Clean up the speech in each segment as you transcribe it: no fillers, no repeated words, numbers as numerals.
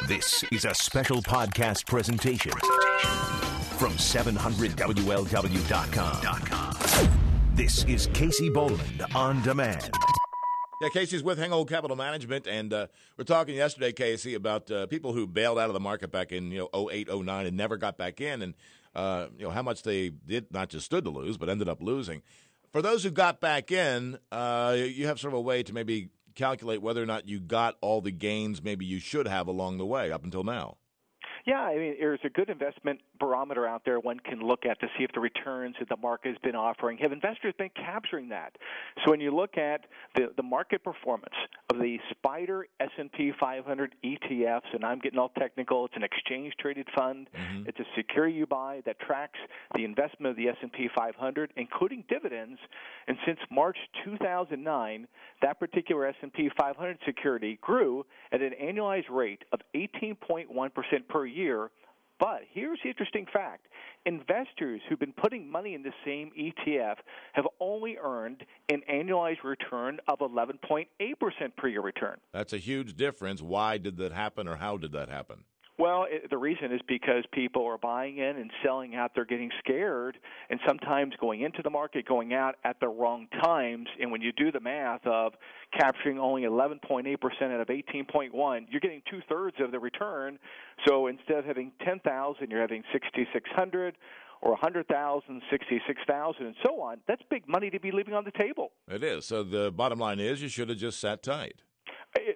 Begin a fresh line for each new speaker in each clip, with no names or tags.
This is a special podcast presentation from 700WLW.com. This is Casey Boland On Demand.
Yeah, Casey's with Hengold Capital Management, and we're talking yesterday, Casey, about people who bailed out of the market back in 08, 09 and never got back in, and how much they did not just stood to lose, but ended up losing. For those who got back in, you have sort of a way to maybe calculate whether or not you got all the gains maybe you should have along the way up until now.
Yeah, I mean, there's a good investment barometer out there one can look at to see if the returns that the market has been offering, have investors been capturing that? So when you look at the market performance of the Spider S&P 500 ETFs, and I'm getting all technical, it's an exchange-traded fund. Mm-hmm. It's a security you buy that tracks the investment of the S&P 500, including dividends. And since March 2009, that particular S&P 500 security grew at an annualized rate of 18.1% per year. But here's the interesting fact. Investors who've been putting money in the same ETF have only earned an annualized return of 11.8% per year return.
That's a huge difference. Why did that happen, or how did that happen?
Well, the reason is because people are buying in and selling out. They're getting scared, and sometimes going into the market, going out at the wrong times. And when you do the math of capturing only 11.8% out of 18.1, you're getting two-thirds of the return. So instead of having 10,000, you're having 6,600, or 100,000, 66,000, and so on. That's big money to be leaving on the table.
It is. So the bottom line is you should have just sat tight.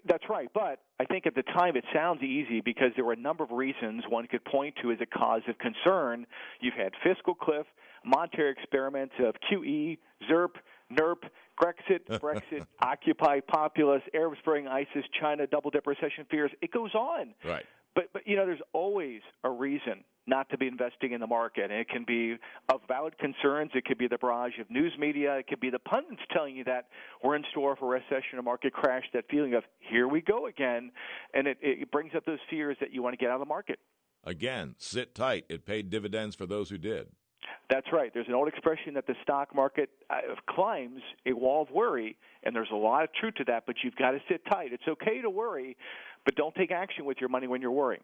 That's right, but I think at the time it sounds easy because there were a number of reasons one could point to as a cause of concern. You've had fiscal cliff, monetary experiments of QE, ZERP, NERP, Brexit, Occupy, populist, Arab Spring, ISIS, China, double-dip recession fears. It goes on.
Right.
But there's always a reason not to be investing in the market. And it can be of valid concerns. It could be the barrage of news media. It could be the pundits telling you that we're in store for a recession or market crash, that feeling of here we go again. And it brings up those fears that you want to get out of the market.
Again, sit tight. It paid dividends for those who did.
That's right. There's an old expression that the stock market climbs a wall of worry, and there's a lot of truth to that, but you've got to sit tight. It's okay to worry, but don't take action with your money when you're worrying.